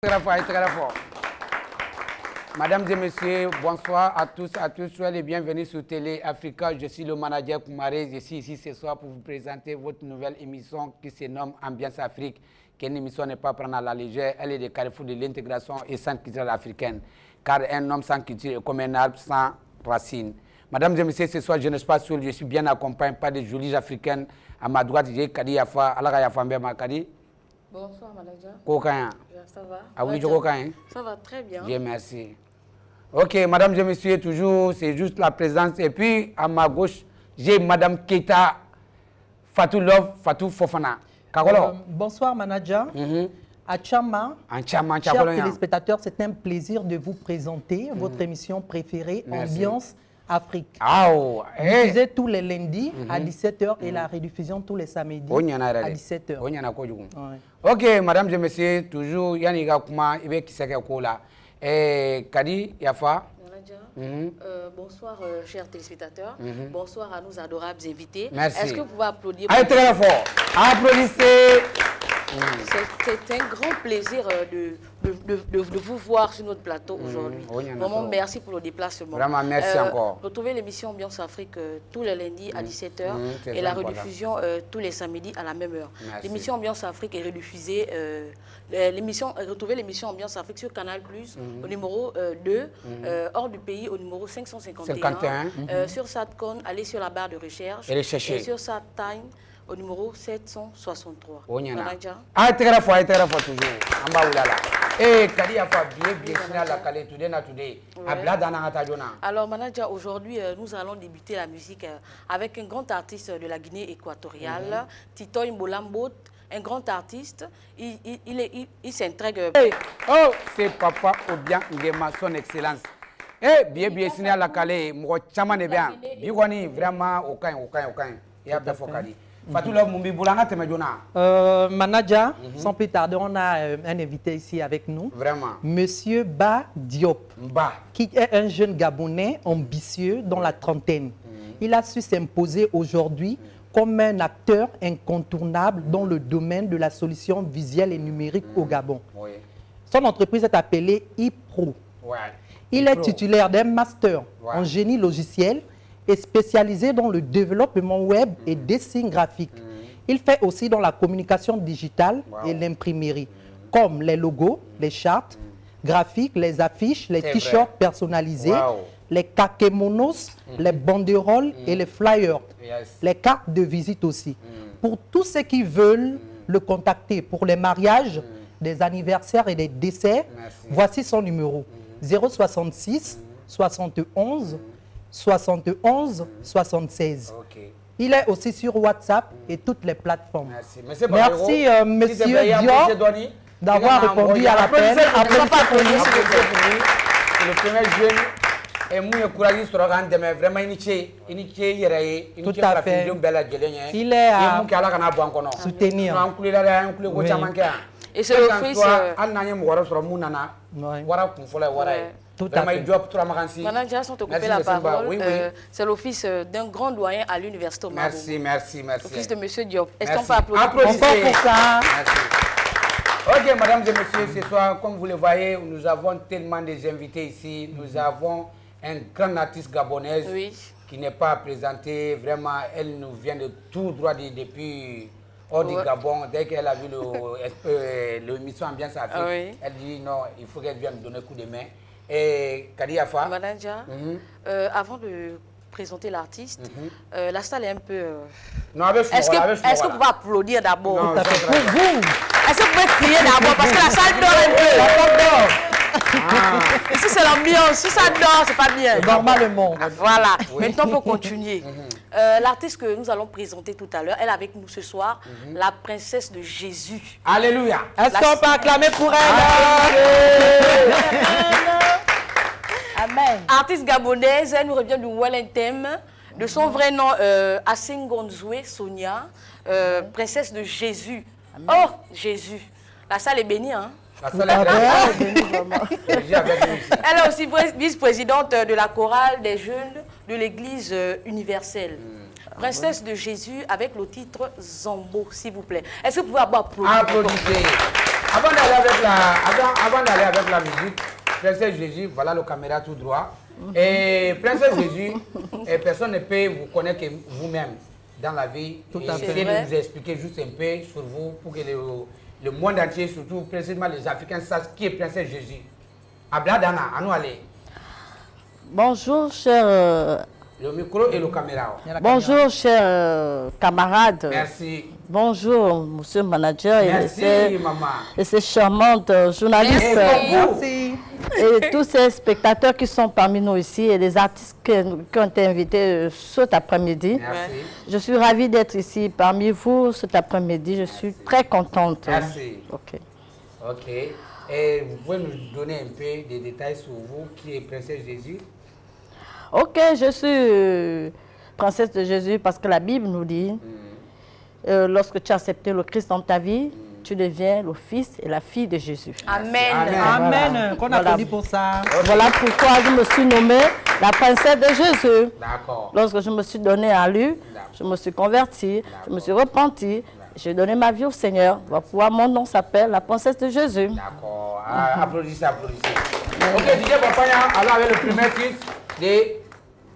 Très fort, très fort. Mesdames et messieurs, bonsoir à tous, soyez les bienvenus sur Télé Africa. Je suis le manager Koumaré, je suis ici ce soir pour vous présenter votre nouvelle émission qui se nomme Ambiance Afrique, qui est une émission n'est pas prendre à la légère, elle est le carrefour de l'intégration et centre culturel africaine, car un homme sans culture est comme un arbre sans racines. Mesdames et messieurs, ce soir je ne suis pas seul, je suis bien accompagné par des jolies africaines. À ma droite, j'ai Kadi Yafa, Alaka Yafa Mbema Kadi. Bonsoir, manager. Kokaya. Ça va? Ah oui, Kokaya. Ça va très bien. Dieu merci. Ok, mesdames et messieurs, toujours, c'est juste la présence. Et puis, à ma gauche, j'ai madame Keita Fatou Love, Fatou Fofana. Bonsoir, manager. Achama, chers téléspectateurs, c'est un plaisir de vous présenter votre émission préférée, Ambiance Afrique. Diffusée tous les lundis à 17h et la rediffusion tous les samedis à 17h. Ok, mesdames et messieurs, toujours, Yanniga Kuma, Ibe Kiseke Kola. Kadi Yafa. Bonsoir, chers téléspectateurs. Bonsoir à nos adorables invités. Merci. Est-ce que vous pouvez applaudir? Allez, très fort. Applaudissez. C'est un grand plaisir de vous voir sur notre plateau aujourd'hui. Vraiment, merci pour le déplacement. Vraiment, merci encore. Retrouvez l'émission Ambiance Afrique tous les lundis à 17h et la rediffusion tous les samedis à la même heure. L'émission Ambiance Afrique est rediffusée. Retrouvez l'émission Ambiance Afrique sur Canal+, au numéro 2, hors du pays au numéro 551. Sur Satcon, allez sur la barre de recherche. Et sur Sattime, au numéro 763. Très fort toujours. Kadi Yafa, bien la calé, today. Alors, manager, aujourd'hui, nous allons débuter la musique avec un grand artiste de la Guinée équatoriale, Titoy Mbolambot. Un grand artiste, il s'intègre. Oh, c'est Papa Obiang Nguema, son excellence. Bien signé à la calé, moi, chaman est bien. Bigoni, vraiment, aucun. Il y a bien focali. Fatou Love Mumbi Boulanga Temejona. Manager, sans plus tarder, on a un invité ici avec nous. Vraiment. Monsieur Ba Diop, qui est un jeune Gabonais ambitieux dans la trentaine. Il a su s'imposer aujourd'hui comme un acteur incontournable dans le domaine de la solution visuelle et numérique au Gabon. Son entreprise est appelée iPro. Il est titulaire d'un master en génie logiciel et spécialisé dans le développement web et dessin graphique. Il fait aussi dans la communication digitale et l'imprimerie, comme les logos, les chartes graphiques, les affiches, les t-shirts personnalisés, les kakemonos, les banderoles et les flyers, les cartes de visite aussi. Pour tous ceux qui veulent le contacter pour les mariages, des anniversaires et des décès, voici son numéro 066 71 71 76. Il est aussi sur WhatsApp et toutes les plateformes. Merci monsieur Diop d'avoir répondu à l'appel. C'est le premier jeune et moi courageux sur vraiment initié tout à fait. Il est à soutenir. Et c'est l'office. Tout à fait. Manager, sans te couper la parole, c'est l'office d'un grand doyen à l'université au Maroc. Merci. L'office de monsieur Diop. Est-ce qu'on peut applaudir? Applaudissez pour ça. Ok, mesdames et messieurs, ce soir, comme vous le voyez, nous avons tellement d'invités ici. Nous avons un grand artiste gabonaise qui n'est pas présenté. Vraiment, elle nous vient de tout droit depuis hors du Gabon. Dès qu'elle a vu l'émission Ambiance Afrique, elle dit non, il faut qu'elle vienne nous donner un coup de main. Et Kadi Yafa. Manager, avant de présenter l'artiste, la salle est un peu... Est-ce que vous pouvez applaudir d'abord? Est-ce que vous pouvez crier d'abord? Parce que la salle dort un peu. La salle dort. Ici, c'est l'ambiance. Si ça dort, c'est pas bien. Normalement. Voilà. Maintenant, on peut continuer. L'artiste que nous allons présenter tout à l'heure, elle est avec nous ce soir, la princesse de Jésus. Alléluia. Est-ce qu'on peut acclamer pour elle? Amen. Artiste gabonaise, elle nous revient du Wellington. De son vrai nom, Asengonzoué Sonia, princesse de Jésus. Amen. Oh, Jésus. La salle est bénie, hein? La salle est bénie, vraiment. Elle est aussi vice-présidente de la chorale des jeunes de l'Église universelle. Princesse de Jésus avec le titre Zambo, s'il vous plaît. Est-ce que vous pouvez applaudir? Applaudissez. Avant d'aller avec la musique, Princesse Jésus, voilà le caméra tout droit. Et Princesse Jésus, personne ne peut vous connaître que vous-même dans la vie. Tout à fait. Essayez de nous expliquer juste un peu sur vous pour que le monde entier, surtout précisément les Africains, sachent qui est Princesse Jésus. Abladana, à nous aller. Bonjour, cher... Le micro et le caméra. Bonjour, chers camarades. Merci. Bonjour, monsieur le manager. Merci, maman. Et ces charmantes journalistes. Merci. Et tous ces spectateurs qui sont parmi nous ici et les artistes qui ont été invités cet après-midi. Merci. Je suis ravie d'être ici parmi vous cet après-midi. Je suis très contente. Merci. Ok. Ok. Et vous pouvez nous donner un peu des détails sur vous, qui est Princesse Jésus? Ok, je suis princesse de Jésus parce que la Bible nous dit, lorsque tu as accepté le Christ dans ta vie, tu deviens le fils et la fille de Jésus. Amen. Amen. Qu'on applaudit pour ça. Voilà pourquoi je me suis nommée la princesse de Jésus. D'accord. Lorsque je me suis donnée à lui, je me suis convertie, je me suis repentie, j'ai donné ma vie au Seigneur. Voilà pourquoi mon nom s'appelle la princesse de Jésus. D'accord. Applaudissez, applaudissez. Ok, DJ Papaya, alors avec le premier titre de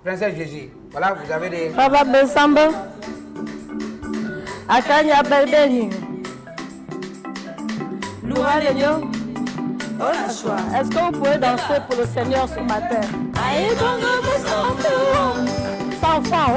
Princesse Jésus. Voilà, vous avez des... Baba Besamba. Akanya Belbeni. Louanegno. Est-ce que vous pouvez danser pour le Seigneur ce matin? Sans fin.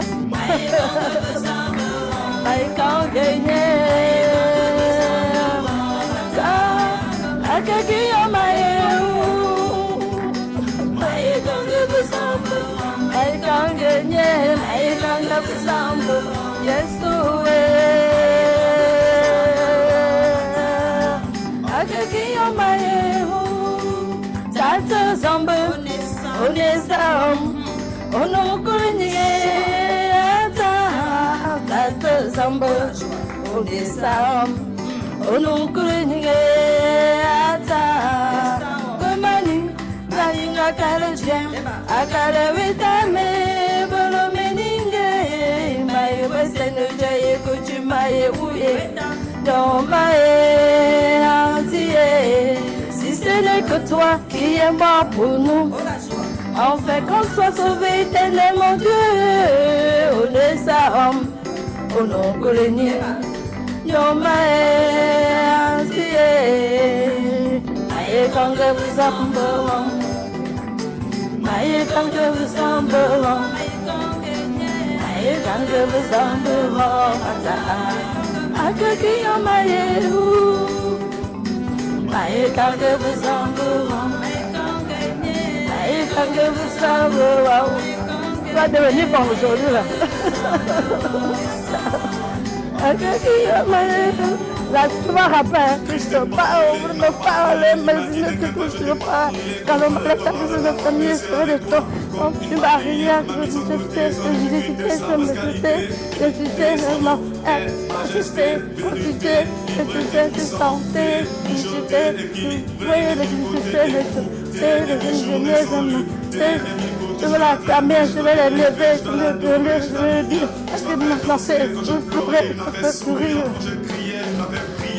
Si ce n'est que toi qui es mort pour nous, en fait qu'on soit sauvé éternellement, Dieu, on est ça homme, on n'a que le nier. Yoma entier, aïe quand je vous semblant, aïe quand je vous semblant, aïe quand je vous semblant, akaki yoma yehu, aïe quand je vous semblant, aïe quand je vous semblant. Tu vas devenir femme aujourd'hui là. La soirée après, je te parle, me parle, mais je ne sais pas si je parle. Quand on me lève, je ne sais pas mieux sur le temps. Tu vas rien, je suis je vais la calmer, je vais la lever, je vais dire, est-ce que maintenant je pourrais sourire?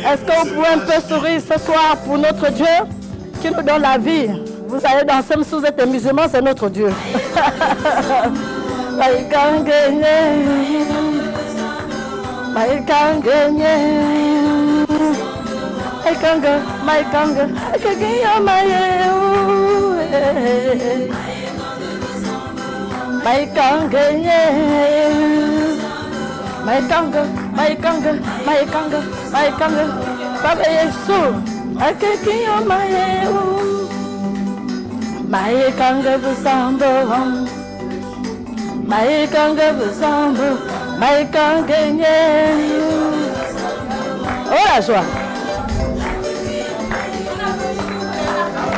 Est-ce qu'on pourrait un peu sourire ce soir pour notre Dieu qui nous donne la vie? Vous allez danser, même si vous êtes musulman, c'est notre Dieu. Baba Yesu, akeki yo mayehu, maikanga busambo, maikanga busambo, maikanga nyehu. Oh la joie!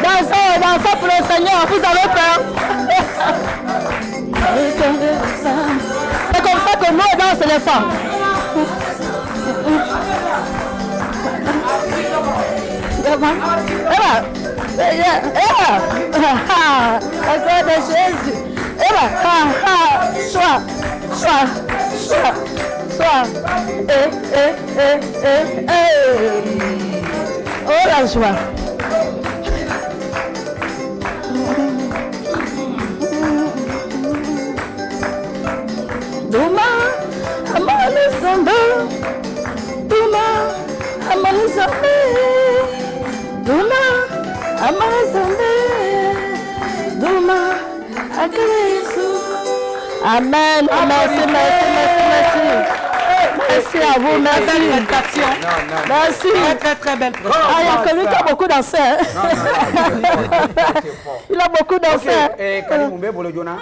Dansez, dansez pour le Seigneur, vous avez peur? C'est comme ça que nous dansons les femmes. Encore de Jésus. Sois. Oh Oh la joie. Duma, amane samba. Duma, amane samba. Duma, amane samba. Duma, akele Yesu. Amen. Merci. Merci à vous, merci. Belle prestation. Merci. Très belle prestation. Ah, il y a quelqu'un qui a beaucoup dansé. Il a beaucoup dansé. Et Kalimumbe Bolojona.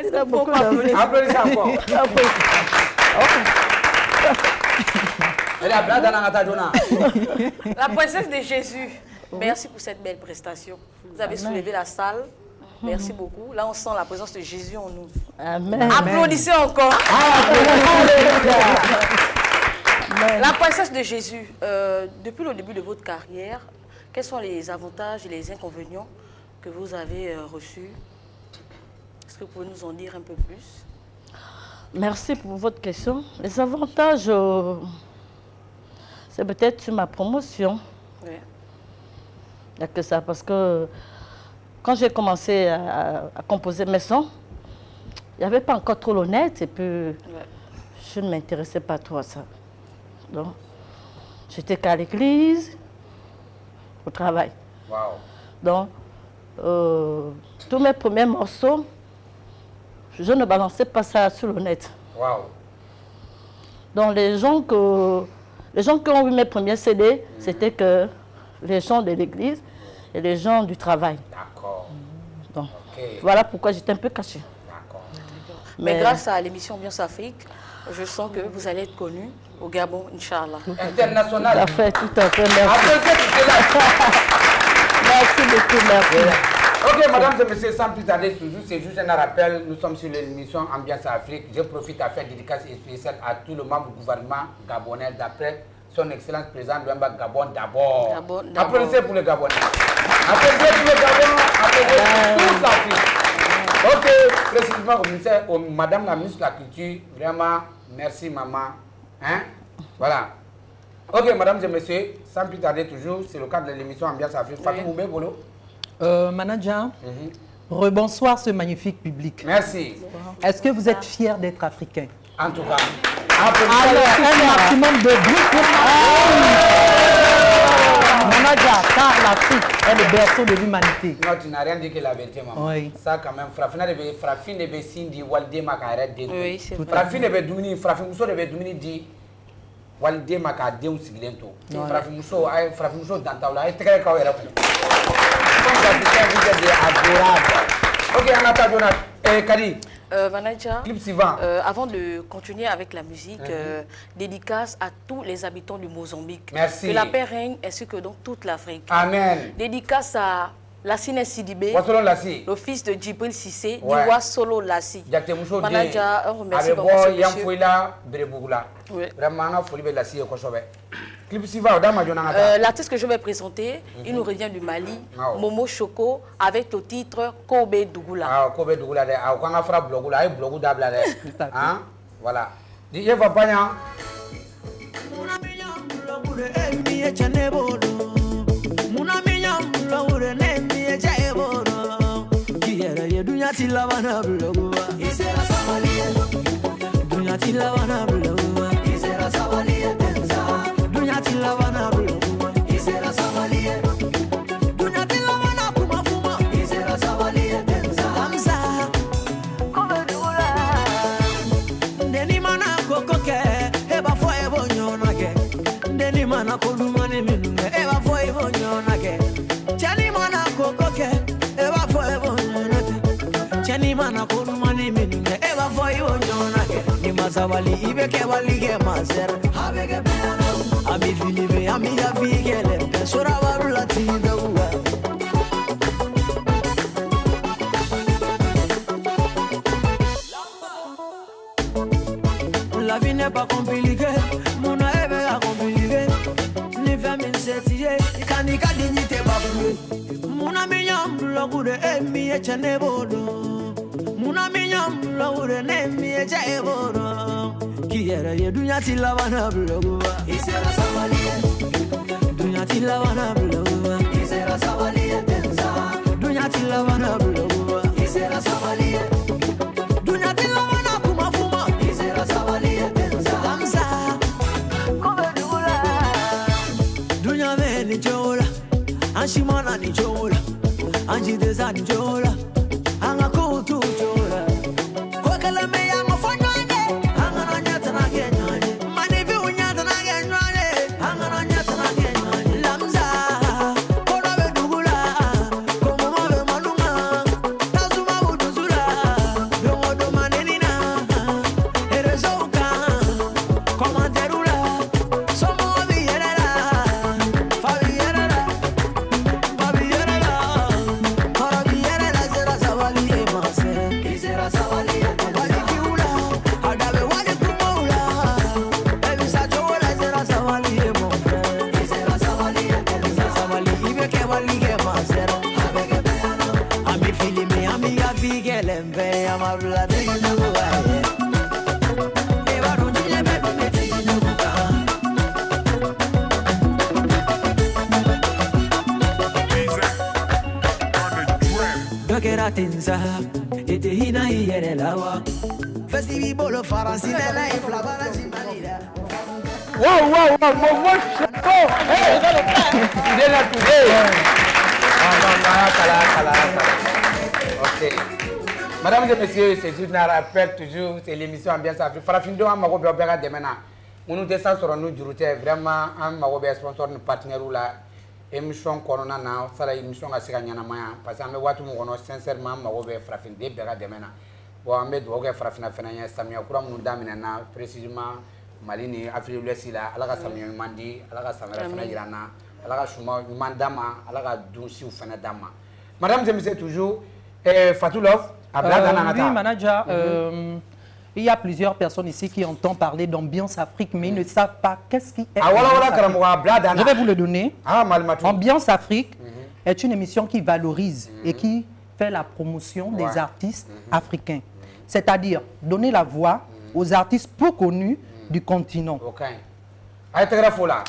Il a beaucoup dansé. Applaudissez encore. La princesse de Jésus, merci pour cette belle prestation. Vous avez soulevé la salle. Merci beaucoup. Là, on sent la présence de Jésus en nous. Amen. Applaudissez encore. La princesse de Jésus, depuis le début de votre carrière, quels sont les avantages et les inconvénients que vous avez reçus? Est-ce que vous pouvez nous en dire un peu plus? Merci pour votre question. Les avantages, c'est peut-être sur ma promotion. Oui. Il n'y a que ça, parce que quand j'ai commencé à composer mes sons, il n'y avait pas encore trop l'honnête et puis je ne m'intéressais pas trop à ça. Donc, j'étais qu'à l'église, au travail. Wow. Donc, tous mes premiers morceaux, je ne balançais pas ça sur le net. Wow. Donc, les gens qui ont eu mes premiers CD, c'était que les gens de l'église et les gens du travail. D'accord. Donc, voilà pourquoi j'étais un peu cachée. D'accord. Mais grâce à l'émission Ambiance Afrique, je sens que vous allez être connu au Gabon, Inch'Allah. International. Tout à fait, merci. Merci beaucoup, merci. Ok, mesdames et messieurs, sans plus tarder, c'est juste un rappel. Nous sommes sur l'émission Ambiance Afrique. Je profite à faire dédicace spéciale à tout le membre du gouvernement gabonais d'après son excellence président Louemba Gabon d'abord. Applaudissez pour le Gabonais. Applaudissez pour le Gabon, applaudissez pour toute l'Afrique. Ok, précisément au ministère, madame la ministre de la Culture, vraiment, merci maman. Hein? Voilà. Ok, mesdames et messieurs, sans plus tarder toujours, c'est le cadre de l'émission Ambiance Afrique. Fatou Moubé, Bolo. Manager, rebonsoir ce magnifique public. Merci. Est-ce que vous êtes fiers d'être africain? En tout cas. Alors, un maximum de bruit pour Manager, car l'Afrique est le berceau de l'humanité. Non, tu n'as rien dit que la vérité, maman. Oui. Ça, quand même, Frafine de Sindi, Walde Makaret, Oui, c'est vrai. Frafine de Doumini, Frafine Mousso de Doumini dit Walde Makade ou Siglento. Frafine Mousso d'Antaoula, et très quand elle a comme l'Africain, vous êtes adorable. Ok, en attendant, Kadi. Manager, Clip suivant. avant de continuer avec la musique, dédicace à tous les habitants du Mozambique. Merci. Que la paix règne ainsi que dans toute l'Afrique. Amen. Dédicace à Lassine Sidibé, le fils de Djibril Sissé, Ouais. Diwa Solo Lassi. Manager, on remercie vraiment ce monsieur. Vraiment, l'artiste que je vais présenter, il nous revient du Mali, Momo Choco, avec le titre Kobe Dougoula. Ah, Kobe Dougoula, on a fait blogula, blogou d'abla. Voilà. DJ Vapanya. Zawali ibeke walige mazer habege beno ami filibe ami ya bigele sura warula tidawa la vie n'est pas compliquée mon ebe a compliqué ni femme setie kanika dignité babu mon ami yam logure emi echenebodo Muna minyam laure ne miyeja eboro Kiyera ye dunya tilabana bloguwa Isera samalie Dunya tilawana blowa. Isera sabaliye tensa. Dunya tilawana blowa. Isera sabaliye. Dunya tilawana kumafuma. Isera sabaliye tensa. Amsa. Kobedula. Dunya me ni jola. Anshimana ni jola. Anjideza ni jola. Angakutu jola. Kwa kalame ya mafanyane. Angana nyata na kenyane. Manivi unyata na kenyane. Angana nyata na kenyane. Lamza. Kona bedugula. Komo be manuma. Tazuma buduzula. Dongo do manenina. Erezoka. Komanterula. Somo abiyerera. Fabiyerera. Babiyerera. Karabiyerera zera zawali emase. Izera zawali wali kiula. Adabe wali kumoula. Ebisa chola zera zawali emofe. Izera zawali ibeke wali emasera. Abeke bayana. Ami filimi ami afike lembe amabla de nuwa. Eba runjile bebe bete nuwa. Dokera tinza, ete hina yere lawa. Festivi bolo faransina na inflabana chimanira. Wow, Momo Chapeau. Hey, il est là today. Kala. Ok. Madame et messieurs, c'est une rappel toujours, c'est l'émission Ambiance Afrique. Farafindo, on m'a dit bien demain. On nous descend sur nous du vraiment, on m'a dit sponsor, nos partenaires là. Émission Corona na, ça la émission à Siganyana Maya. Parce que on me voit tout le monde sincèrement, on m'a dit Farafindo, bien demain. Bon, on me dit Farafina Fenaya, Samia Kura Moundamina, précisément. Malini Afrique de l'Ouest là, ala ka samiya ɲuman di, ala ka samara fana jira n na, ala ka suma ɲuman d'a ma, ala ka dunsiw fana d'a ma. Madame et monsieur, toujours, Fatou Love, à Bladananata. Oui, manager, il y a plusieurs personnes ici qui entendent parler d'Ambiance Afrique, mais ils ne savent pas qu'est-ce qui est Je vais vous le donner. Ambiance Afrique est une émission qui valorise et qui fait la promotion des artistes africains. C'est-à-dire donner la voix aux artistes peu connus du continent. Ok. Aïe, t'es grave là.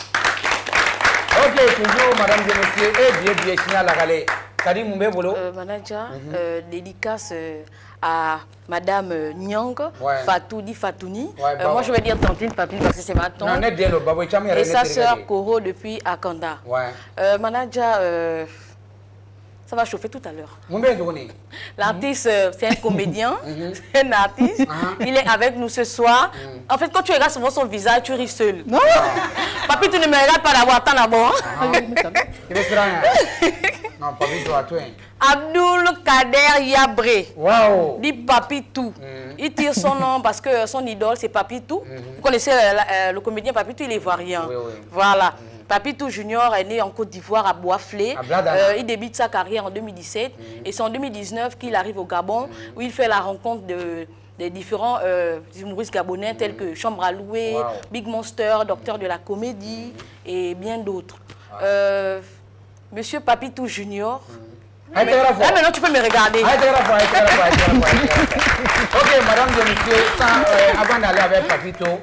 Ok, toujours, madame et messieurs, et bien, signal à Galé. Salut, mon bébolo. Manager, dédicace à madame Nyang, Fatoudi Fatouni. Moi, je vais dire tantine Papine parce que c'est ma tante. Et sa sœur Koro depuis Akanda. Manager, ça va chauffer tout à l'heure. L'artiste, c'est un comédien, c'est un artiste. Il est avec nous ce soir. En fait, quand tu regardes souvent son visage, tu ris seul. Non. Papi, tu ne me regardes pas d'avoir tant d'abord. Non, Papi, toi, toi. Abdul Kader Yabré. Wow. Dit Papitou. Il tire son nom parce que son idole, c'est Papitou. Vous connaissez le comédien Papitou, il est ivoirien. Voilà. Papitou Junior est né en Côte d'Ivoire à Boisflé. Il débute sa carrière en 2017 et c'est en 2019 qu'il arrive au Gabon où il fait la rencontre des différents humoristes gabonais tels que Chambre à louer, Big Monster, Docteur de la comédie et bien d'autres. Monsieur Papitou Junior. Là maintenant tu peux me regarder. Ok, madame et messieurs, avant d'aller avec Papito,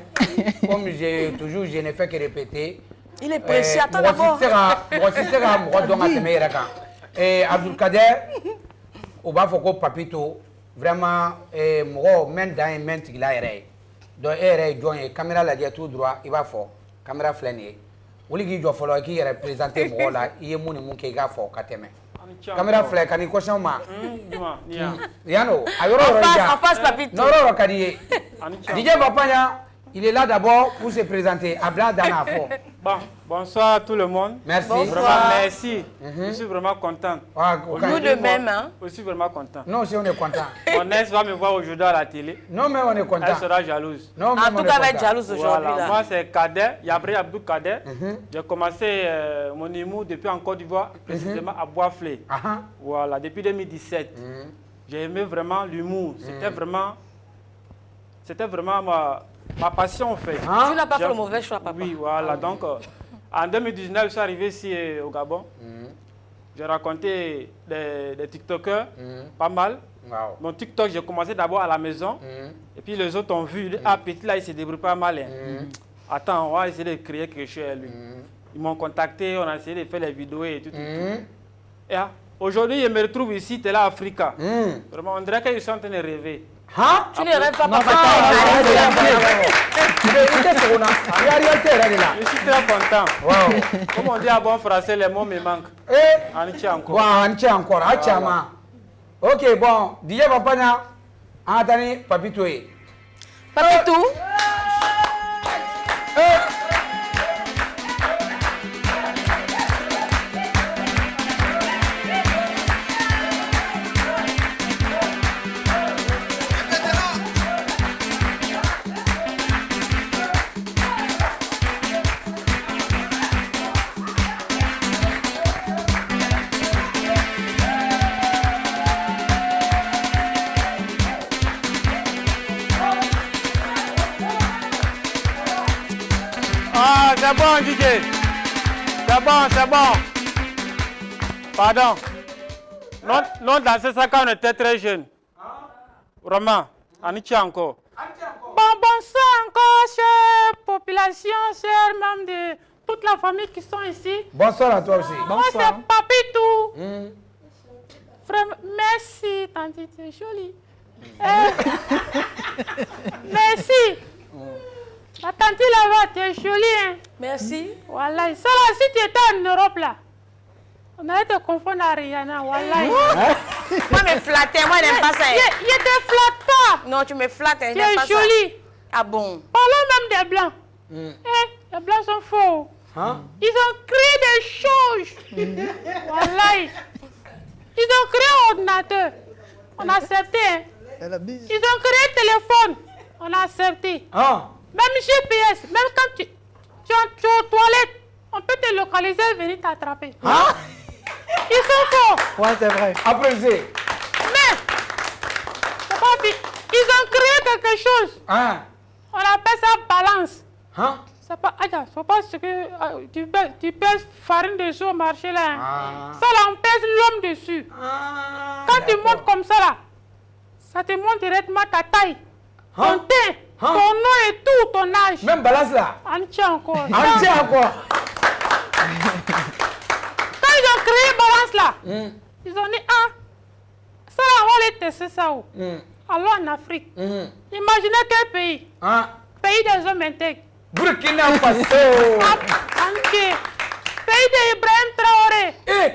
comme j'ai toujours, je n'ai fait que répéter. Il est précis, attends d'abord. Abdul Kader, on va faire Papito, vraiment, même dans un moment, il a erré. Donc, la caméra l'a dit tout droit, il va faire. Caméra flânée. Vous voulez qu'il faut qu'il représente moi là, il est mon qui a fait Kateme. Caméra flânée, quand il coche en main. Yano, en face, Papito. Non, non, Kadié. DJ Bapanya. Il est là d'abord pour se présenter. Abla Danafo. Bon, bonsoir tout le monde. Merci. Vraiment, merci. Je suis vraiment content. Nous de même. Hein? Je suis vraiment content. Non, si on est content. Mon ex va me voir aujourd'hui à la télé. Non, mais on est content. Elle sera jalouse. Non, mais en tout cas, elle va être jalouse aujourd'hui. Voilà. Moi, c'est Kader, Yabré Abdou Kader. J'ai commencé mon humour depuis en Côte d'Ivoire, précisément à Boisflé. Voilà, depuis 2017. J'ai aimé vraiment l'humour. C'était vraiment ma passion en fait. Tu n'as pas fait le mauvais choix, papa. Oui, voilà. Donc, en 2019, je suis arrivé ici au Gabon. J'ai raconté des TikTokers, pas mal. Mon TikTok, j'ai commencé d'abord à la maison. Et puis les autres ont vu, petit là, il se débrouille pas mal. Attends, on va essayer de créer quelque chose à lui. Ils m'ont contacté, on a essayé de faire les vidéos et tout. Et aujourd'hui, je me retrouve ici, tu es là, Africa. Vraiment, on dirait qu'ils sont en train de rêver. Hein? Tu ne rêves pas, papa. Je suis très content. Comme on dit en bon français, les mots me manquent. Anichi encore. Anichi encore. Ok, bon. DJ Papanya, Anthony Papitoué. Papitou. C'est bon, DJ. C'est bon. Pardon. Non, dans ça quand on était très jeunes. Vraiment, Anichi encore. Bonsoir encore, chère population, chers membres de toute la famille qui sont ici. Bonsoir à toi aussi. Moi, c'est Papitou. Vraiment, merci, tante, tu es jolie. Merci. La tante là-bas, tu es jolie, hein? Merci. Voilà, ça là, si tu étais en Europe là, on allait te confondre à Rihanna, voilà. Moi, me flatter, moi, je n'aime pas ça. Je te flatte pas. Non, tu me flattes, je Tu n'aime pas es ça. jolie. Ah bon? Parlons même des Blancs. Les Blancs sont faux. Ils ont créé des choses. Voilà. Ils ont créé un ordinateur. On a accepté. Hein. Ils ont créé un téléphone. On a accepté. Même GPS, même quand tu es aux toilettes, on peut te localiser et venir t'attraper. Ils sont faux. Ouais, c'est vrai. Apprécié. Mais, c'est pas fait. Ils ont créé quelque chose. On appelle ça balance. C'est pas, c'est pas ce que tu pèses farine dessus au marché là. Ça là, on pèse l'homme dessus. Quand tu montes comme ça là, ça te montre directement ta taille, ton teint, ton nom et tout, ton âge. Même balance là. Entier encore. Entier encore. Quand ils ont créé balance là, ils ont dit, ça là, on va aller tester ça où? Alors en Afrique. Imaginez quel pays? Pays des hommes intègres. Burkina Faso. Pays d'Ibrahim Traoré.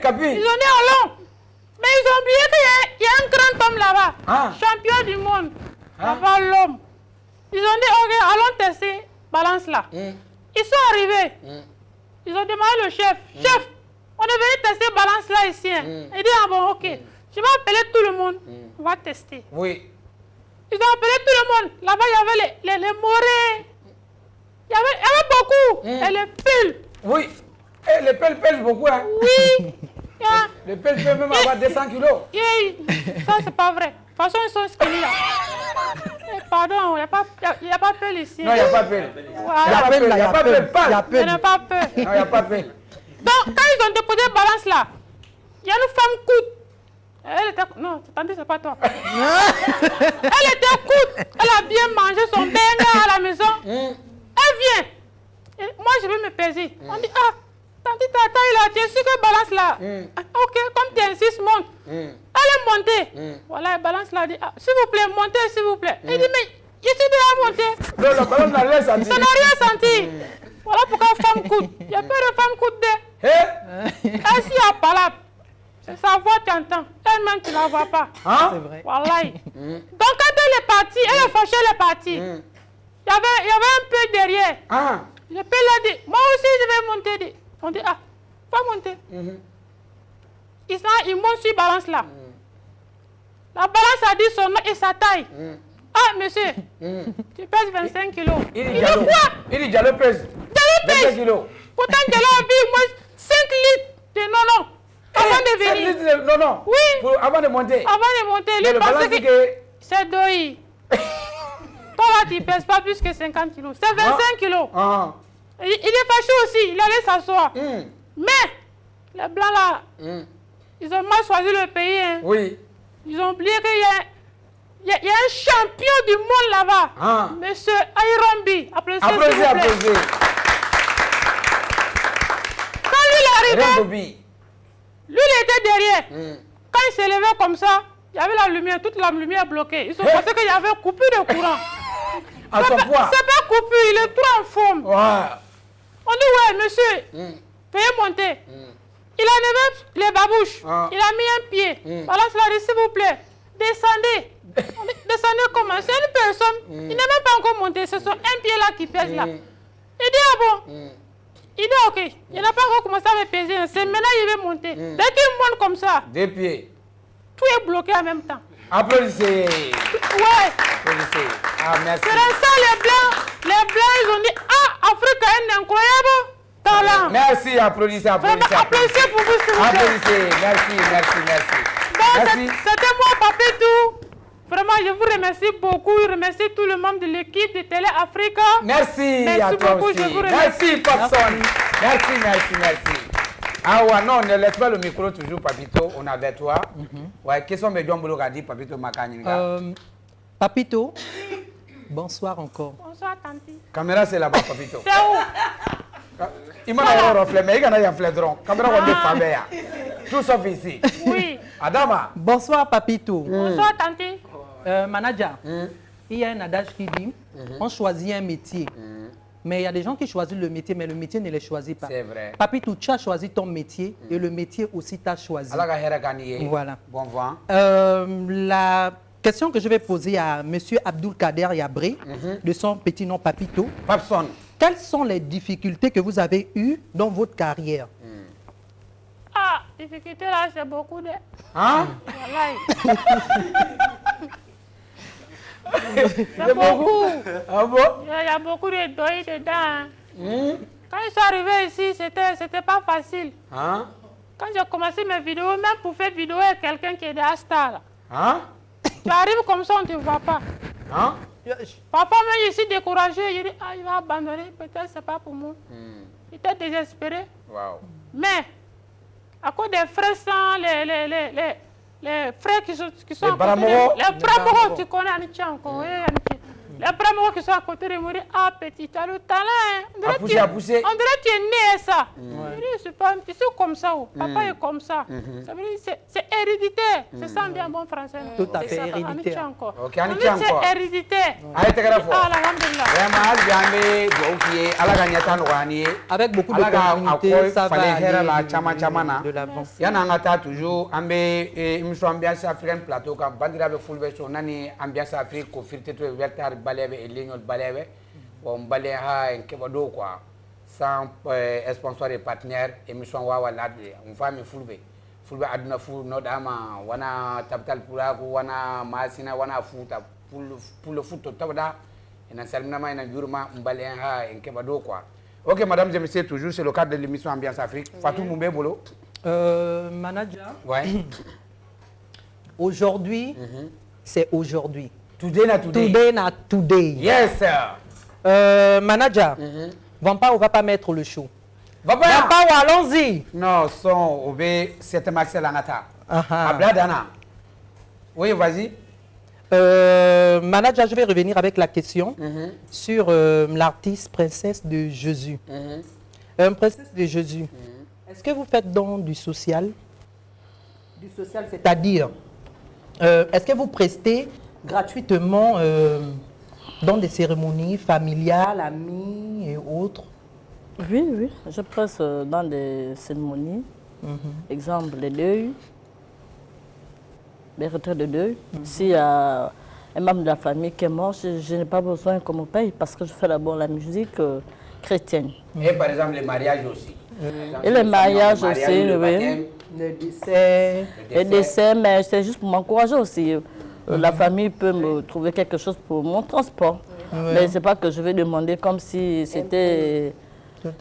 Kapi. Ils ont dit allons. Mais ils ont oublié qu'il y a un grand homme là-bas. Champion du monde. Avant l'homme. Ils ont dit ok, allons tester balance là. Ils sont arrivés. Ils ont demandé au chef. Chef, on est venu tester balance là ici. Il dit ah bon ok. Je vais appeler tout le monde. On va tester. Oui. Ils ont appelé tout le monde. Là-bas, il y avait les morets. Il y avait beaucoup. Et les piles. Oui. Et les pelles pèsent beaucoup. Hein? Oui. Les pelles peuvent même avoir 200 kilos. Ça, c'est pas vrai. De toute façon, ils sont skinny là. Pardon, il n'y a pas pelle ici. Non, il n'y a pas pelle. Voilà. Il n'y a pas pelle. Il n'y a pas pelle. Il n'y a pas peur. Non, il n'y a pas pelle. Donc, quand ils ont déposé balance là, il y a une femme coûte. Elle était... Non, attendez, c'est pas toi. Elle était coûte. Elle a bien mangé son benga à la maison. Elle vient. Et moi, je vais me peser. On dit, tante Tata, il a dit, que balance là. Ok, comme tu insistes, monte. Elle est montée. Voilà, elle balance là. Dit, s'il vous plaît, montez, s'il vous plaît. Elle dit, mais je suis déjà montée. Non, la balance n'a rien senti. Ça n'a rien senti. Voilà pourquoi femme coûte. Il y a peu de femmes coûte de. Elle s'y a parlé. C'est sa voix, tu entends. Elle-même, tu ne la vois pas. C'est vrai. Voilà. Donc, quand elle est partie, elle est fâchée, elle est partie. Il y avait un peu derrière. Le père l'a dit, moi aussi, je vais monter. On dit, va monter. Il monte sur balance là. La balance a dit son nom et sa taille. Monsieur, tu pèses 25 kilos. Il dit quoi? Il dit, Diallo pèse 25 kilos. Pourtant, Diallo a bu moins 5 litres de non. Avant de venir. 5 litres de non. Oui. Avant de monter. Avant de monter. Lui pensait que c'est doi. Toi là, tu ne pèses pas plus que 50 kilos. C'est 25 kilos. Il est fâché aussi. Il allait s'asseoir. Mais, les Blancs là, ils ont mal choisi le pays. Hein. Oui. Ils ont oublié qu'il y a un champion du monde là-bas. Monsieur Ayrombi. Applaudissez. lui, il était derrière. Quand il s'est levé comme ça, il y avait la lumière, toute la lumière bloquée. Ils ont pensé qu'il y avait coupure de courant. À son poids. C'est pas coupure, il est trop en forme. Ouais. On dit, ouais, monsieur, veuillez monter. Il a levé les babouches. Il a mis un pied. Voilà, cela dit, s'il vous plaît, descendez. Descendez comment? C'est une personne. Il n'est même pas encore monté. C'est son un pied là qui pèse là. Il dit, ah bon? Il dit, ok. Il n'a pas encore commencé à me peser. C'est maintenant qu'il veut monter. Dès qu'il monte comme ça, 2 pieds. tout est bloqué en même temps. Applaudissez. Ouais. Applaudissez. Ah, merci. C'est ça, les Blancs, ils ont dit, ah, Afrique a un incroyable talent. Merci, applaudissez, applaudissez. Applaudissez pour vous, s'il vous plaît. Applaudissez, merci. C'était moi, Papitou. Vraiment, je vous remercie beaucoup. Je remercie tout le monde de l'équipe de Télé Africa. Merci à toi beaucoup, aussi. je vous remercie. Merci, Popson. Merci. Ah ouais, non, ne laisse pas le micro toujours, Papito. On est avec toi. Ouais, qu'est-ce que John Bolo a dit, Papito Makanyinga? Papito, bonsoir encore. Bonsoir, Tanti. Caméra, c'est là-bas, Papito. C'est où? Il m'a dit un reflet, mais il y a un reflet drone. Caméra, on est famille. Tout sauf ici. Oui. Adama. Bonsoir, Papito. Bonsoir, Tanti. Manager, il y a un adage qui dit on choisit un métier. Mais il y a des gens qui choisissent le métier, mais le métier ne les choisit pas. C'est vrai. Papito, tu as choisi ton métier et le métier aussi t'a choisi. Voilà. Bon vent. La question que je vais poser à M. Abdul Kader Yabré, de son petit nom Papito. Papson. Quelles sont les difficultés que vous avez eues dans votre carrière? Ah, difficulté là, c'est beaucoup de... Hein? C'est beaucoup. Ah bon? Il y a beaucoup de deuil dedans. Quand ils sont arrivés ici, c'était pas facile. Hein? Quand j'ai commencé mes vidéos, même pour faire vidéo avec quelqu'un qui est de Astar, Hein? tu arrives comme ça, on ne te voit pas. Hein? Parfois même, je suis découragé. Je dis, ah, il va abandonner, peut-être c'est pas pour moi. Il était désespéré. Wow. Mais, à cause des frères sans les frères qui sont à côté de Bramoro. les Bramoro, tu connais Anichi encore, oui, Anichi. Les Bramoro qui sont à côté de moi, disent, ah petit, tu as le talent, hein. On dirait À pousser. On dirait que tu es né ça. Je dis, c'est pas un petit, c'est comme ça, oh. Papa est comme ça. Ça veut dire, c'est héréditaire. C'est ça en bien bon français. Tout à fait héréditaire. Ok, Anichi encore. C'est héréditaire. Allez, t'es grave. Ah, alhamdulillah. Vraiment, Jambe, Djoukié, Alaganyata Nouani. Avec beaucoup de communauté, ça va aller de l'avant. Yanangata toujours, Ambe, émission ambiance africaine plateau, quand Bandira be full version, Nani, ambiance afrique, confirmé tout vertar balève et ligne balève. On balève un kebado quoi. Sans sponsor et partenaire, émission Wawa Ladé. On va me fulbe. Fulbe aduna fou, nodama, wana tapital pulaku, wana masina, wana futa, pour le foot, tabada. Et dans Salminama et dans Jurma, on balève un kebado quoi. Ok, mesdames et messieurs, toujours, c'est le cadre de l'émission Ambiance Afrique. Fatou Moumbe Bolo. Manager. Ouais. Aujourd'hui, c'est aujourd'hui. Today na today. Today na today. Yes, sir. Manager, on va pas mettre le show. Vapa, allons-y. non, son, obé, c'est Marcel Anata. Aha. Abladana. Oui, vas-y. Manager, je vais revenir avec la question sur l'artiste Princesse de Jésus. Princesse de Jésus, est-ce que vous faites don du social? Du social, c'est-à-dire, est-ce que vous prestez gratuitement dans des cérémonies familiales, amies et autres? Oui, je presse dans des cérémonies. Exemple, les deuils, les retraits de deuil. S'il y a un membre de la famille qui est mort, je n'ai pas besoin qu'on me paye parce que je fais d'abord la musique chrétienne. Et par exemple, les mariages aussi. Et les mariages aussi, oui. Le décès, mais c'est juste pour m'encourager aussi. La famille peut me trouver quelque chose pour mon transport. Mais ce n'est pas que je vais demander comme si c'était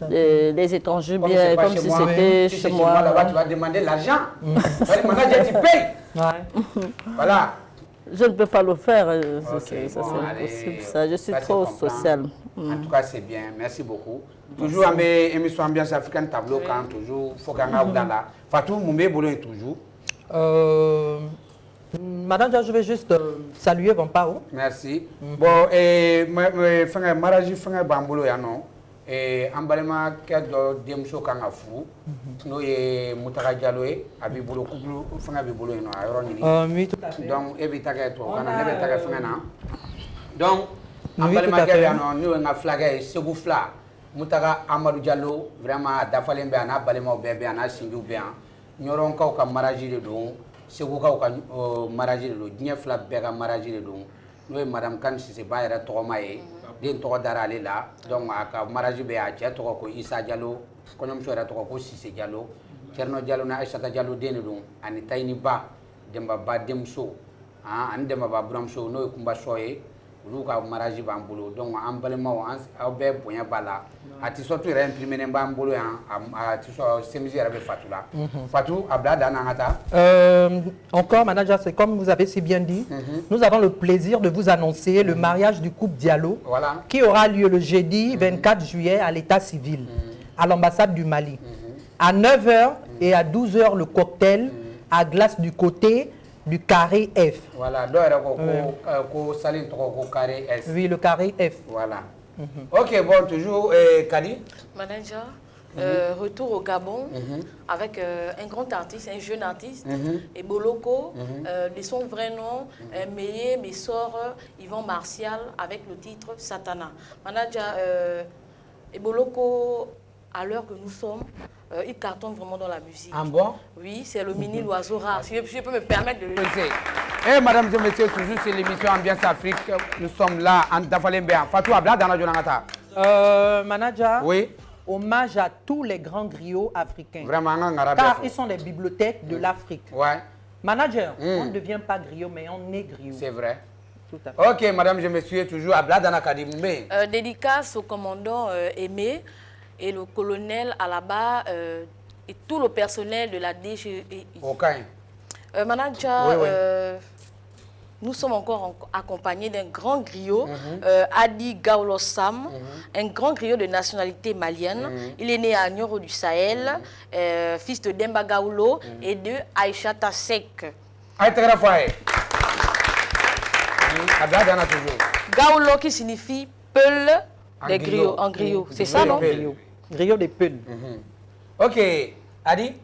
des étrangers, bien comme si c'était chez moi. Là-bas, tu vas demander l'argent. Tu vas demander, tu payes. Voilà. Je ne peux pas le faire, Okay, ça bon, c'est impossible. allez, Ça. Je suis ça, trop je comprends. sociale. En tout cas, c'est bien. Merci beaucoup. Toujours en émission ambiance africaine, tableau quand toujours. Faut qu'on ait dans là. Fatou Moumbe Bolo est toujours. Madame, je vais juste saluer Vampao. Merci. Bon, et mariage, fin bambolo, ya non. an balimakɛ dɔ denmuso kan ka furu n'o ye Mutaka Diallo ye a b'i bolo couple fanga b'i bolo yen nɔ a yɔrɔ ɲini oui, tout à fait. donc e b'i ta kɛ tubabukan na ne bɛ ta kɛ fɛngɛ na donc an balimakɛ bɛ yan nɔ n'o ye n ka fulakɛ ye Segu fila Mutaka Amadu Diallo vraiment a dafalen bɛ a n'a balimaw bɛɛ bɛ yan a n'a sinjiw bɛ yan ɲɔrɔnkaw ka mariage de don Segukaw ka mariage de don diɲɛ fila bɛɛ ka mariage de don n'o ye madame Kani Sise ba yɛrɛ tɔgɔma ye den tɔgɔ dara ale la donc a ka mariage bɛ a cɛ tɔgɔ ko Isa Diallo kɔɲɔmuso yɛrɛ tɔgɔ ko Sise Diallo Cerno Diallo na Aissata Diallo den de don ani Tayini Ba Demba Ba denmuso ani Demba Ba buramuso n'o ye Kunba Sɔ ye olu ka mariage b'an bolo donc an balimaw aw bɛɛ bonya b'a la a t-shirt yɛrɛ imprimé b'an bolo yan a t-shirt chemise yɛrɛ bɛ Fatou la Fatou a bila dan n'an ka taa encore manager, c'est comme vous avez si bien dit, nous avons le plaisir de vous annoncer le mariage du couple Diallo qui aura lieu le jeudi 24 juillet à l'état civil à l'ambassade du Mali à 9h et à 12h le cocktail à glace du côté du carré F. Voilà, saline trop carré S. Oui, le carré F. Voilà. Ok, bon, toujours Kadi. Manager, retour au Gabon avec un grand artiste, un jeune artiste, Eboloko, de son vrai nom, Meye Messor, Yvan Martial, avec le titre Satana. Manager, Eboloko, à l'heure que nous sommes, il cartonne vraiment dans la musique. Ah bon? Oui, c'est le mini l'oiseau rare. Si je peux me permettre de le dire. Eh, madame et messieurs, toujours c'est l'émission Ambiance Afrique. Nous sommes là en Dafalembe. Fatou Abla dans la Jonangata. Manager. Oui. Hommage à tous les grands griots africains. Vraiment, car ils sont les bibliothèques de l'Afrique. Ouais. Manager, on ne devient pas griot, mais on est griot. C'est vrai. Tout à fait. Ok, madame et messieurs, toujours Abla dans la Kadimbe. Dédicace au commandant Aimé et le colonel Alaba et tout le personnel de la DGI. Ok. Manager, oui, oui. Nous sommes encore accompagnés d'un grand griot, Adi Gaulo Sam, un grand griot de nationalité malienne. Il est né à Nioro du Sahel, fils de Demba Gaulo et de Aïchata Sek. Gaulo qui signifie peul des griots, en griot. C'est ça, non? Griot des peuls. Ok, Adi?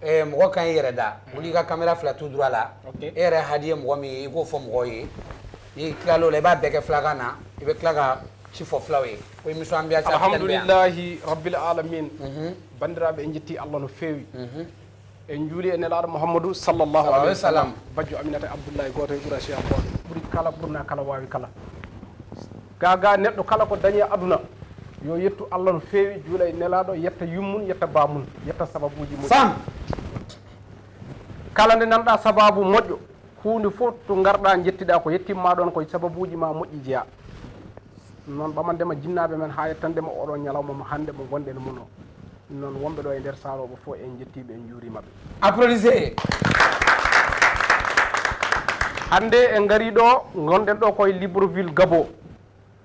Mɔgɔ kan i yɛrɛ da wuli ka caméra fila tout droit la e yɛrɛ hadi ye mɔgɔ min ye i k'o fɔ mɔgɔw ye n'i tila l'o la i b'a bɛɛ kɛ filakan na i bɛ tila ka ci fɔ filaw ye ko émission Ambiance Afrique alhamdulillahi rabbil alamin bandiraɓe en jetti Allah no feewi en juuli e nelaɗo Mouhamadou sallallahu alayhi wa sallam bajjo Aminata Abdoullahi goto e ɓuura cheikh goto ɓuuri kala ɓurna kala wawi kala gaga neɗɗo kala ko dañi aduna yo yettu Allah no feewi juula e nelaɗo yetta yummun yetta bammun yetta sababuji moƴƴi sam kala nde nanɗa sababu moƴƴo hunde fof to garɗa jettiɗa ko yettimma ɗon koye sababuji ma moƴƴi jeeya noon ɓamandema jinnaɓe men ha yettandema oɗon ñalawma mo hande mo gonɗen mun o noon wonɓe ɗo e nder saroɓe fof en jettiɓe en juurimaɓe applaudissez hande en gari ɗo gonɗen ɗo koye Libreville Gabo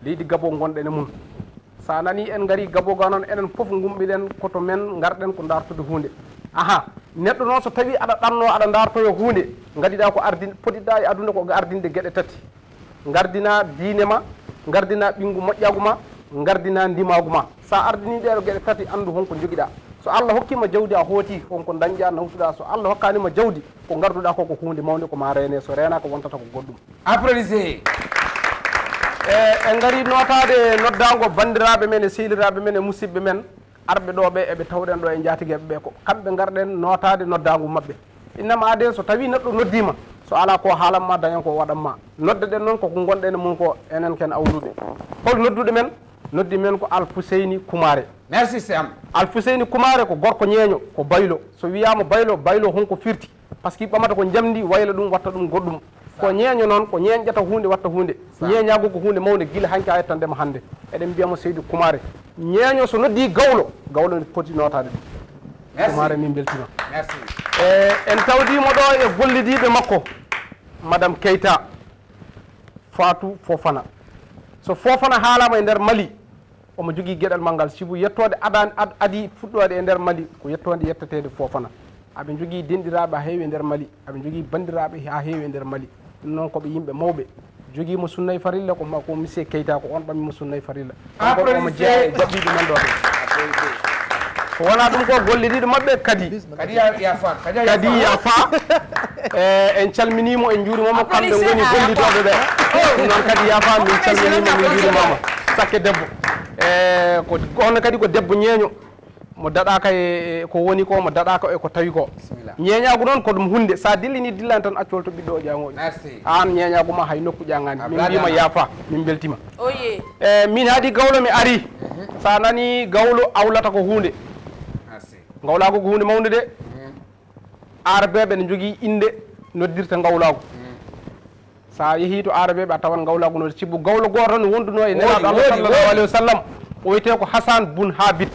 leydi Gabo gonɗen e mum sa nani en gari Gabo ga noon enen fof gumɓiɗen koto men garɗen ko dartude hunde aha neɗɗo noon so tawi aɗa ɗanno aɗa dartoyo hunde gadiɗa ko ardin poɗiɗa e aduna ko ardinde gueɗe tati gardina diine ma gardina ɓingu moƴƴagu ma gardina ndimagu ma sa ardini ɗeɗo gueɗe tati andu honko joguiɗa so Allah hokkima jawdi a hooti honko dañƴa nawtuɗa so Allah hokkanima jawdi ko garduɗa koko hunde mawde ko ma rene so rena ko wontata ko goɗɗum applaudissez en gari notade noddago bandiraɓe men e sehliraɓe men e musidɓe men arɓe ɗo ɓe eɓe tawɗen ɗo e jatigueɓe ɓe ko kamɓe garɗen notade noddagu mabɓe innama ade so tawi neɗɗo noddima so ala ko haalanma dañan ko waɗanma nodde ɗen noon koko gonɗen mum ko enen ken awlude hol nodduɗo men noddi men ko Alfousseyni Koumare merci Sam Alfousseyni Koumare ko gorko ñeeño ko baylo so wiyama baylo baylo honko firti par ce que ɓamata ko jamdi wayla ɗum watta ɗum goɗɗum ko ñeeño noon ko ñeeñƴata hunde watta hunde ñeeñago ko hunde mawde guila hanki a yettandema hande eɗen mbiyamo Seydou Koumare ñeeño so noddi gawlo gawlo ne poti notade ɗum Koumare min beltima merci en tawdimo ɗo e gollidiɓe makko madame Keita Fatou Fofana so Fofana haalama e nder Mali omo jogui gueɗal malngal sibu yettode adi fuɗɗode e nder Mali ko yettode yettetede Fofana aɓe jogui denɗiraɓe ha heewi e nder Mali aɓe jogui bandiraɓe ha heewi e nder Mali ɗum noon koɓe yimɓe mawɓe jogi mo sunnay farilla ko mako monsieur Keita ko on bami mo sunnay farilla ko mo jeey jabbiɗo men ɗo ko wona ɗum ko gollidiɗo mabɓe kadi yafa en calminimo en juurimomo kamɓe goni gollitoɓe ɓe ɗum noon kadi yafa min calminimo min juurimama sakke debbo ko on kadi ko debbo ñeeño mo daɗaka e ko woni ko mo daɗaka e ko tawi ko ñeeñagu noon ko ɗum hunde sa dillini dillani tan accol to ɓiɗɗo o ƴangoƴo an ñeeñagu ma hay nokku ƴangani min mbima yaafa min beltima min haadi gawlo mi ari sa nani gawlo awlata ko hunde gawlago ko hunde mawde de arabeɓe ne jogui inde noddirta gawlago sa yeehi to arabeɓe a tawan gawlago no cibbo gawlo goto ne wonduno e nelaɗo Allah sallallahu alayhi wa sallam o wiyete ko Hasan bun Habit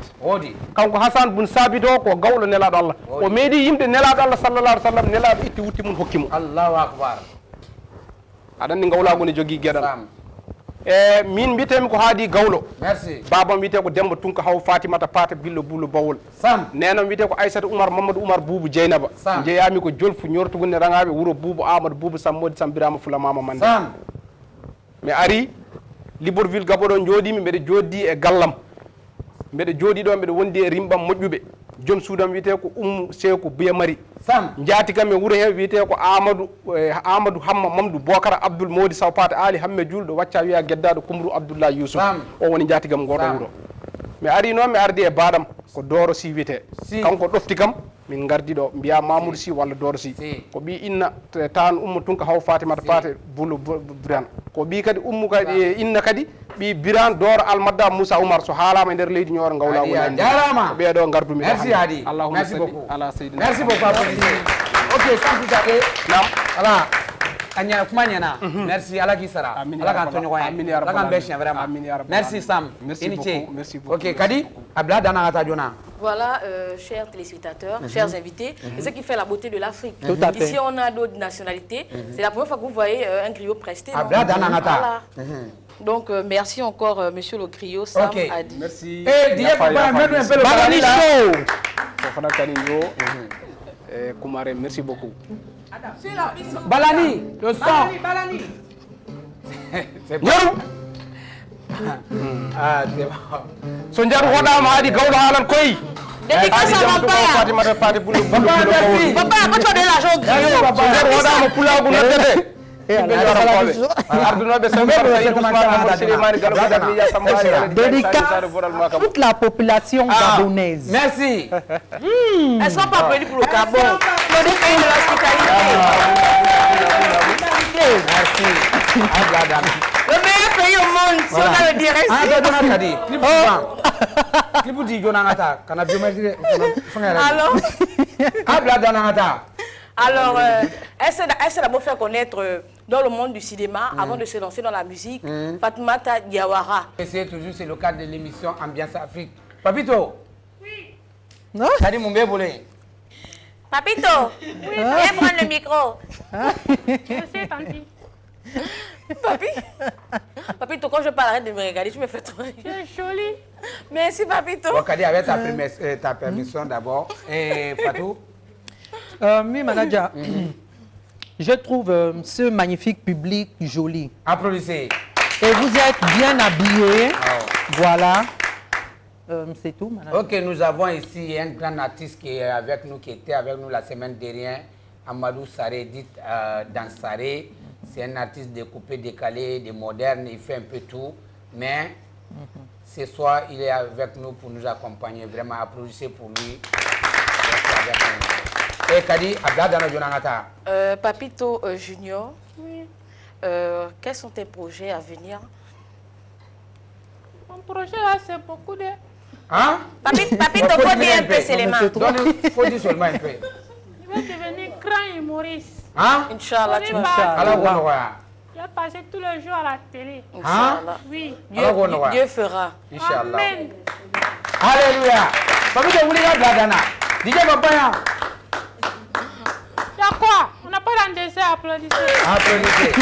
kanko Hasan bun Sabit o ko gawlo nelaɗo Allah o meeɗi yimde nelaɗo Allah sallallahu alayhi wa sallam nelaɗo itti wutti mum hokki mo Allahu akbar aɗa andi gawlago ne jogui gueɗal min mbiyetemi ko haadi gawlo babam wiyete ko Demba Tunka Haw Fatimata Pata Billo Bullo Bawol neno wiyete ko Aissata Oumar Mamadou Oumar Boubou Dieynaba jeeyami ko Jolfu ñortugunne rangaɓe wuuro Boubou Amadou Boubou Sammodi Sambirama Fulamama Mande mi ari Libreville Gabo ɗo jooɗimi mbeɗa jooɗi e gallam mbeɗa jooɗi ɗo mbeɗa wondi e rimɓam moƴƴuɓe joom suudam wiyete ko Oumou Sekou Biya Mari jaati kam e wuuro he wiyete ko Amadou Hamma Mamadou Bocara Abdoul Modi Sawpate Ali Hamme Julɗo wacca wiya geddaɗo Kumru Abdoullahi Youssouf o woni jaatigam goto wuuro mi ari noon mi ardi e baɗam ko Doro Sy wiyete kanko ɗofti kam min gardi ɗo mbiya Mamoudou Sy walla Doro Sy ko ɓi inna tan Oumou Tunka Haw Fatimata Pate Bullo Biran ko ɓi kadi Oumou kadi inna kadi ɓi Biran Doro Almadda Moussa Oumar so haalama e nder leydi Nioro gawlago jarama ɓeɗo gardumi merci Hadi Allahumma salli ala sayyidina merci beaucoup ok sans plus tarder voilà Anya kuma ɲɛna merci ala k'i sara ala k'an to ɲɔgɔn ye ala k'an bɛɛ siɲɛ vraiment merci Sam i ni ce ok Kadi a bila dan na ka taa joona. Voilà, chers téléspectateurs, chers invités, c'est ce qui fait la beauté de l'Afrique. Ici, on a d'autres nationalités. C'est la première fois que vous voyez un griot presté. Voilà. Donc, merci encore, monsieur le griot, Sam Hadi. Merci. Et dis papa, même un peu le Balani Show. Fofana Kaningo. Koumare, merci beaucoup. Balani, le son. Balani. C'est bon. Ah, c'est bon. So njaru hoɗama haadi gawlo haalan koyi dédicace à Fatimata Pate Bullo papa quand tu as de l'argent so njaru hoɗama pulagu noddete Dédicace toute la population gabonaise. Merci. Elles sont pas prévues pour le Gabon. Le pays de l'hospitalité. Merci. Le meilleur pays au monde, si on a le direct. Alors, elle s'est d'abord fait connaître dans le monde du cinéma avant de se lancer dans la musique. Fatoumata Diawara. C'est toujours le cadre de l'émission Ambiance Afrique. Papito. Oui. Non? Kadi Moumbé Boulé. Papito. Oui. Viens prendre le micro. Je sais, tanti. Papito, quand je parle, arrête de me regarder, tu me fais trop rire. C'est joli. Merci, Papito. Bon, Kadi, avec ta permission d'abord. Et Fatou? Oui, Manaja. Je trouve ce magnifique public joli. Applaudissez. Et vous êtes bien habillés. Voilà. C'est tout, Manaja. Ok, nous avons ici un grand artiste qui est avec nous, qui était avec nous la semaine dernière, Amadou Saré, dit dans Saré. C'est un artiste découpé, décalé, de moderne, il fait un peu tout. Mais ce soir, il est avec nous pour nous accompagner. Vraiment, applaudissez pour lui. Et Kadi, Papito Junior, oui. Quels sont tes projets à venir? Mon projet là, c'est beaucoup de... Hein? Papito, faut dire un peu seulement. Il faut dire seulement un peu. Je vais devenir grand humoriste. Hein? Inch'Allah, tu vas. Je vais passer tous les jours à la télé. Inch'Allah. Oui. Dieu fera. Inch'Allah. Amen. Alléluia. Papito, vous voulez dire DJ Papaya. Y'a quoi? On n'a pas d'endessé à applaudir. Applaudissez.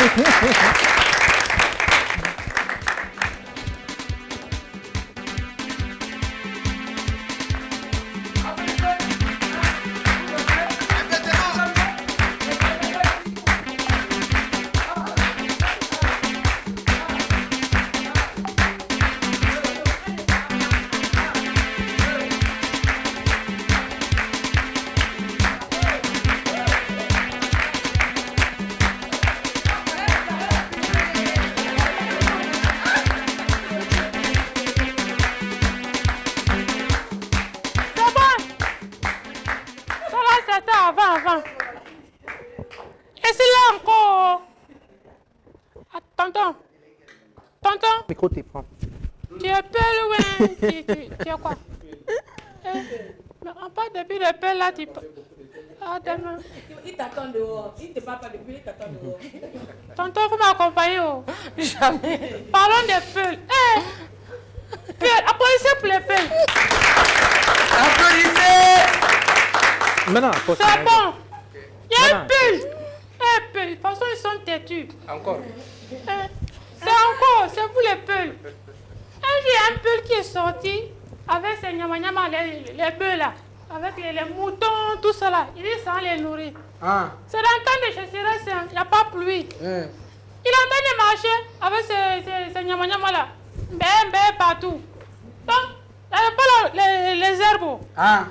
micro te prend. Tu es Peul, ouais. Tu es quoi? Mais on parle depuis le Peul, là, tu... Ah, demain. Il t'attend dehors. Il te parle pas depuis, il t'attend dehors. Tonton, vous m'accompagnez, oh. Jamais. Parlons des Peuls. Peul, applaudissez pour les Peuls. Applaudissez. Maintenant, c'est bon. Il y a un Peul. Peul. De toute façon, ils sont têtus. Encore. C'est encore, c'est pour les Peuls. Il y a un Peul qui est sorti avec ses nyama-nyama, les bœufs là, avec les moutons, tout ça là. Il est sans les nourrir. Ah. C'est dans le temps de sécheresse, il n'y a pas pluie. Il est en train de marcher avec ses nyama-nyama là. Bé, partout. Donc, il n'y avait pas les herbes. Ah.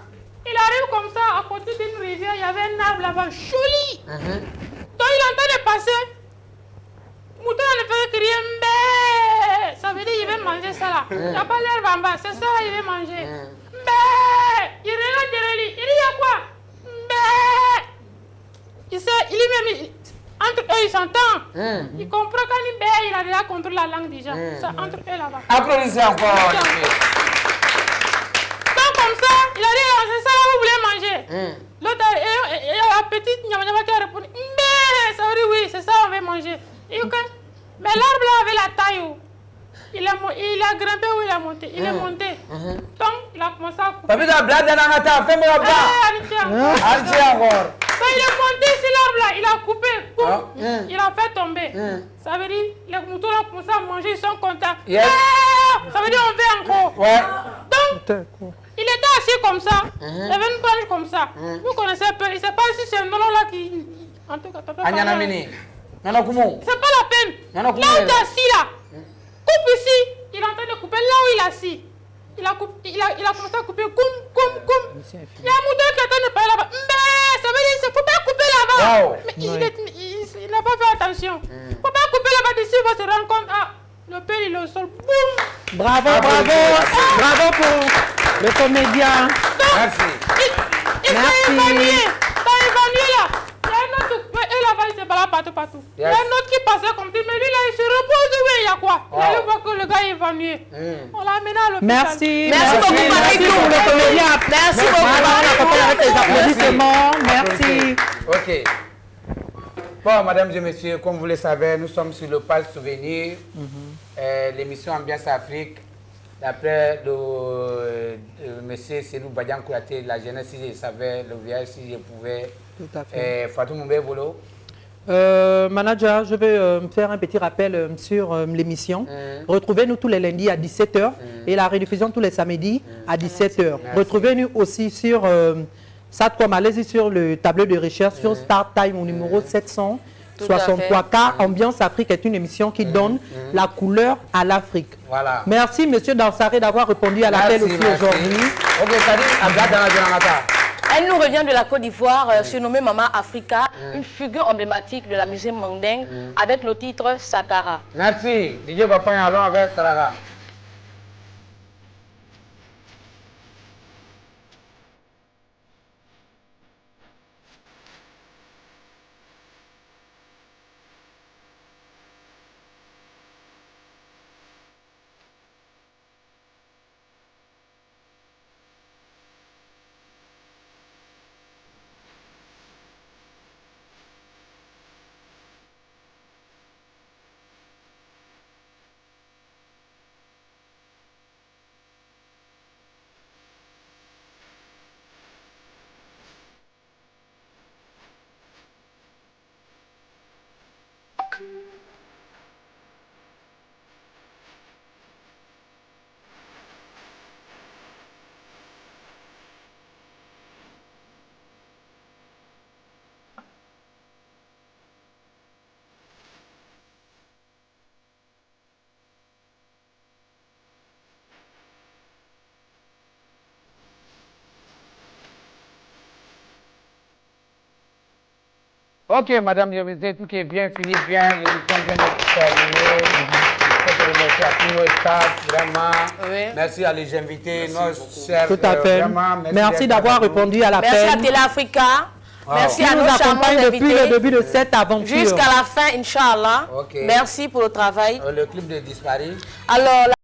Il arrive comme ça, à côté d'une rivière, il y avait un arbre là-bas, joli. Donc, il est en train de passer. Mouton ne fait crier mbé. Ça veut dire qu'il veut manger ça là. Il n'y a pas l'herbe en bas, c'est ça il veut manger. Mbé. Il regarde derrière lui. Il dit il y a quoi? Mbé. Il sait, il est même. Entre eux, il s'entend. Il comprend quand il mbé, il a déjà compris la langue déjà. C'est entre eux là-bas. Applaudissez encore. Donc comme ça, il a dit c'est ça là vous voulez manger. L'autre, la petite nyama qui a répondu mbé. Ça veut dire oui, c'est ça on veut manger. Mais l'arbre là avait la taille. Il a grimpé où il a monté. Il est monté. Donc il a commencé à couper. Papi, la blague dans la table, fais-moi la blague. Entier encore. Donc il est monté sur l'arbre là, il a coupé. Il a fait tomber. Ça veut dire les moutons ont commencé à manger, ils sont contents. Yes. Ça veut dire on veut encore. Ouais. Donc il était assis comme ça. Il avait une branche comme ça. Vous connaissez un peu. Il ne sait pas si c'est un melon là qui. En tout cas, Anyana Mini. Non, comment? C'est pas la peine. Là où tu es assis là, coupe ici. Il est en train de couper là où il est assis. Il a commencé à couper, coum. Il y a un mouton qui est en train de parler là-bas. Mais ça veut dire qu'il ne faut pas couper là-bas. Wow. Mais il n'a pas fait attention. Il ne faut pas couper là-bas d'ici, il va se rendre compte. Ah, le père il est au sol. Boum. Bravo pour le comédien. Merci. Il s'est évanoué. Là. Il y a un autre, et là-bas, il se balade partout. Il y a un autre qui passait comme ça, mais lui là, il se repose, oui, il y a quoi? Il allait voir que le gars est évanoui. On l'a amené à l'hôpital. Merci beaucoup, Patrick, pour le comédien. Merci beaucoup, avec les applaudissements. Merci. Ok. Bon, mesdames et messieurs, comme vous le savez, nous sommes sur le page souvenir, l'émission Ambiance Afrique. D'après le monsieur Senou Badian Kouyaté, la jeunesse, si je savais, le voyage, si je pouvais. Tout à fait. Fatou Moumbe Bolo. Manager, je vais faire un petit rappel sur l'émission. Retrouvez-nous tous les lundis à 17 h et la rediffusion tous les samedis à 17 h. Retrouvez-nous aussi sur Satcom, allez-y sur le tableau de recherche sur Start Time au numéro 763. Car Ambiance Afrique est une émission qui donne la couleur à l'Afrique. Voilà. Merci, monsieur Dansaré, d'avoir répondu à l'appel aussi aujourd'hui. Ok, ça dit, Abdad dans la Jonamata. Elle nous revient de la Côte d'Ivoire, surnommée Maman Africa, une figure emblématique de la musique mandingue, avec le titre Sakara. Merci. DJ Papa, allons avec Sakara. Ok, madame, je vous dis tout qui est bien fini, bien, l'émission vient de terminer. Je remercie à tous nos staffs, vraiment. Oui. Merci à les invités, nos chers. Tout à fait. Vraiment, merci d'avoir répondu à l'appel. Merci à Télé Africa, Merci qui à nous nos charmants accompagne depuis invités. le début de cette aventure. Jusqu'à la fin, Inch'Allah. Merci pour le travail. Le clip de Dispari. Alors,